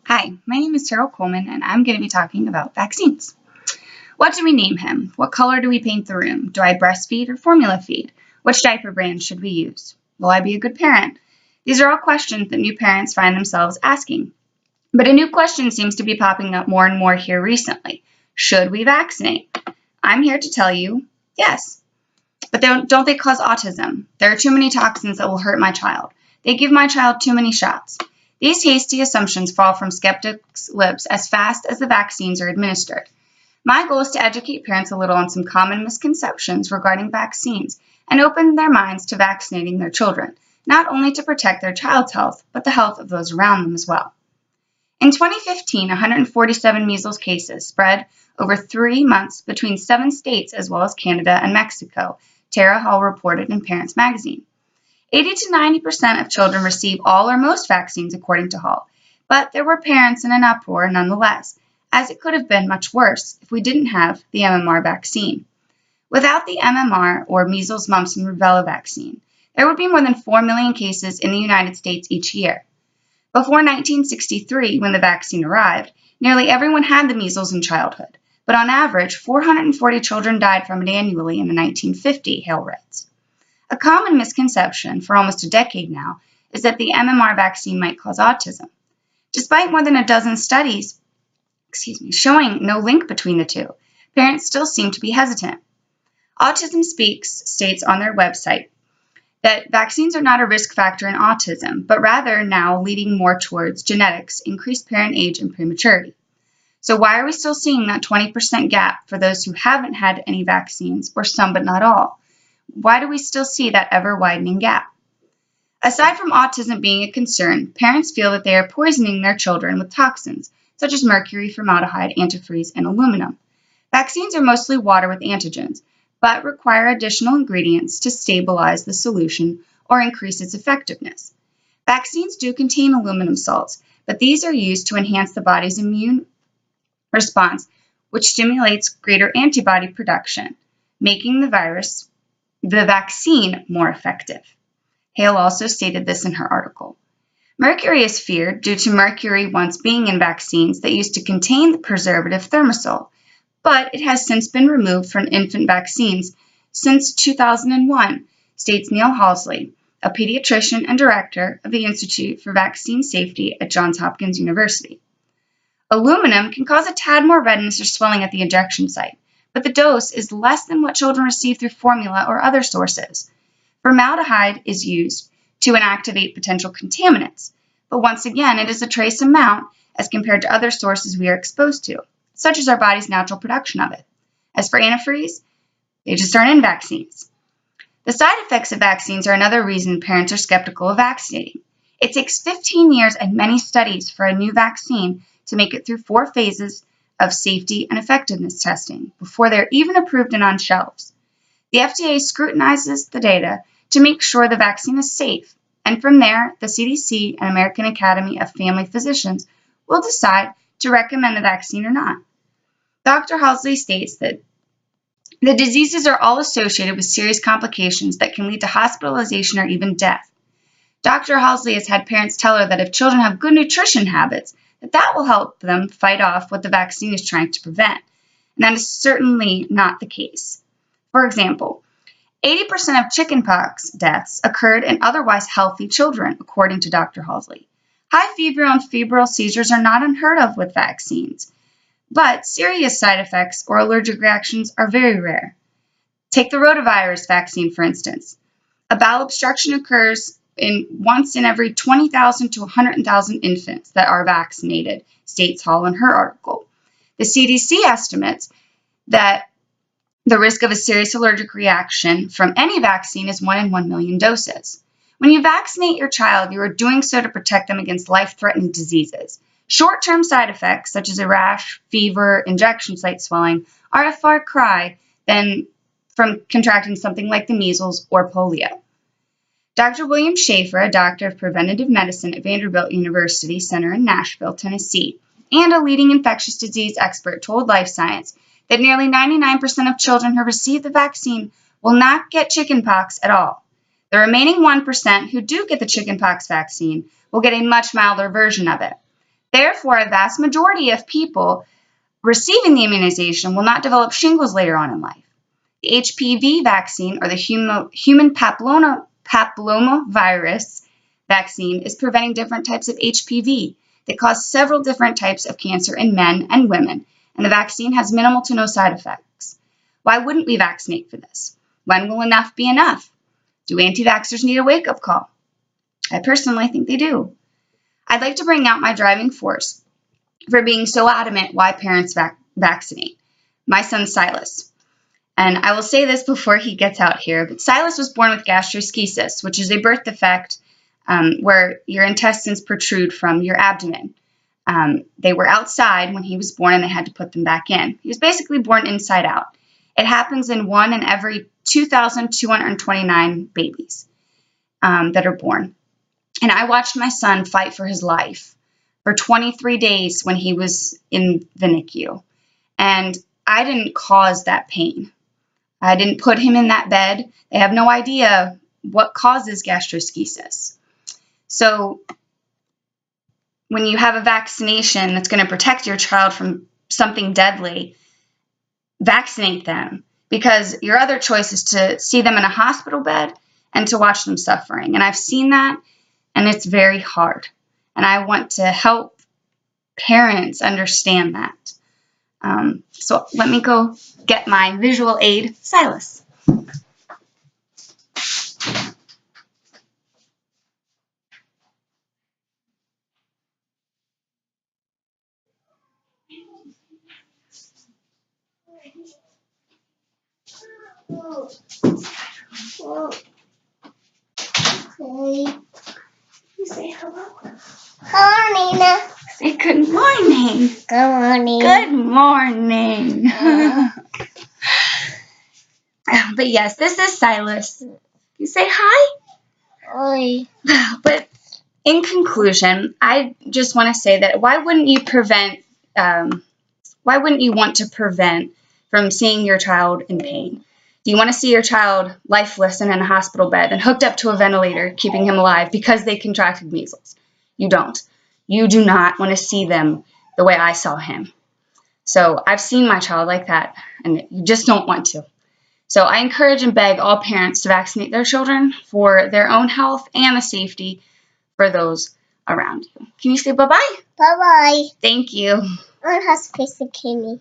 Hi, my name is Terrell Coleman, and I'm going to be talking about vaccines. What do we name him? What color do we paint the room? Do I breastfeed or formula feed? Which diaper brand should we use? Will I be a good parent? These are all questions that new parents find themselves asking. But a new question seems to be popping up more and more here recently. Should we vaccinate? I'm here to tell you, yes. But don't they cause autism? There are too many toxins that will hurt my child. They give my child too many shots. These hasty assumptions fall from skeptics' lips as fast as the vaccines are administered. My goal is to educate parents a little on some common misconceptions regarding vaccines and open their minds to vaccinating their children, not only to protect their child's health, but the health of those around them as well. In 2015, 147 measles cases spread over 3 months between 7 states as well as Canada and Mexico, Tara Hall reported in Parents Magazine. 80 to 90% of children receive all or most vaccines, according to Hall, but there were parents in an uproar nonetheless, as it could have been much worse if we didn't have the MMR vaccine. Without the MMR, or measles, mumps, and rubella vaccine, there would be more than 4 million cases in the United States each year. Before 1963, when the vaccine arrived, nearly everyone had the measles in childhood, but on average, 440 children died from it annually in the 1950 Hale writes. A common misconception for almost a decade now is that the MMR vaccine might cause autism. Despite more than a dozen studies showing no link between the two, parents still seem to be hesitant. Autism Speaks states on their website that vaccines are not a risk factor in autism, but rather now leading more towards genetics, increased parent age, and prematurity. So why are we still seeing that 20% gap for those who haven't had any vaccines, or some but not all? Why do we still see that ever-widening gap? Aside from autism being a concern, parents feel that they are poisoning their children with toxins, such as mercury, formaldehyde, antifreeze, and aluminum. Vaccines are mostly water with antigens, but require additional ingredients to stabilize the solution or increase its effectiveness. Vaccines do contain aluminum salts, but these are used to enhance the body's immune response, which stimulates greater antibody production, making the vaccine more effective. Hale also stated this in her article. Mercury is feared due to mercury once being in vaccines that used to contain the preservative thimerosal, but it has since been removed from infant vaccines since 2001, states Neil Halsey, a pediatrician and director of the Institute for Vaccine Safety at Johns Hopkins University. Aluminum can cause a tad more redness or swelling at the injection site, but the dose is less than what children receive through formula or other sources. Formaldehyde is used to inactivate potential contaminants, but once again, it is a trace amount as compared to other sources we are exposed to, such as our body's natural production of it. As for antifreeze, they just aren't in vaccines. The side effects of vaccines are another reason parents are skeptical of vaccinating. It takes 15 years and many studies for a new vaccine to make it through 4 phases of safety and effectiveness testing before they're even approved and on shelves. The FDA scrutinizes the data to make sure the vaccine is safe, and from there, the CDC and American Academy of Family Physicians will decide to recommend the vaccine or not. Dr. Halsey states that the diseases are all associated with serious complications that can lead to hospitalization or even death. Dr. Halsey has had parents tell her that if children have good nutrition habits, that will help them fight off what the vaccine is trying to prevent. And that is certainly not the case. For example, 80% of chickenpox deaths occurred in otherwise healthy children, according to Dr. Halsey. High fever and febrile seizures are not unheard of with vaccines, but serious side effects or allergic reactions are very rare. Take the rotavirus vaccine, for instance. A bowel obstruction occurs once in every 20,000 to 100,000 infants that are vaccinated, states Hall in her article. The CDC estimates that the risk of a serious allergic reaction from any vaccine is 1 in 1 million doses. When you vaccinate your child, you are doing so to protect them against life-threatening diseases. Short-term side effects, such as a rash, fever, injection site swelling, are a far cry from contracting something like the measles or polio. Dr. William Schaefer, a doctor of preventive medicine at Vanderbilt University Center in Nashville, Tennessee, and a leading infectious disease expert, told Life Science that nearly 99% of children who receive the vaccine will not get chickenpox at all. The remaining 1% who do get the chickenpox vaccine will get a much milder version of it. Therefore, a vast majority of people receiving the immunization will not develop shingles later on in life. The HPV vaccine, or the human papillomavirus vaccine, is preventing different types of HPV that cause several different types of cancer in men and women, and the vaccine has minimal to no side effects. Why wouldn't we vaccinate for this? When will enough be enough? Do anti-vaxxers need a wake-up call? I personally think they do. I'd like to bring out my driving force for being so adamant why parents vaccinate. My son Silas. And I will say this before he gets out here, but Silas was born with gastroschisis, which is a birth defect where your intestines protrude from your abdomen. They were outside when he was born and they had to put them back in. He was basically born inside out. It happens in 1 in every 2,229 babies that are born. And I watched my son fight for his life for 23 days when he was in the NICU. And I didn't cause that pain. I didn't put him in that bed. They have no idea what causes gastroschisis. So when you have a vaccination that's going to protect your child from something deadly, vaccinate them, because your other choice is to see them in a hospital bed and to watch them suffering. And I've seen that, and it's very hard. And I want to help parents understand that. So let me go get my visual aid, Silas. You say hello. Hello, Nina. Say good morning. Good morning. Good morning. But yes, this is Silas. You say hi? Oi. But in conclusion, I just want to say that why wouldn't you want to prevent from seeing your child in pain? Do you want to see your child lifeless and in a hospital bed and hooked up to a ventilator, keeping him alive because they contracted measles? You don't. You do not want to see them the way I saw him. So I've seen my child like that, and you just don't want to. So I encourage and beg all parents to vaccinate their children for their own health and the safety for those around you. Can you say bye-bye? Bye-bye. Thank you. On hospice, Kimmy.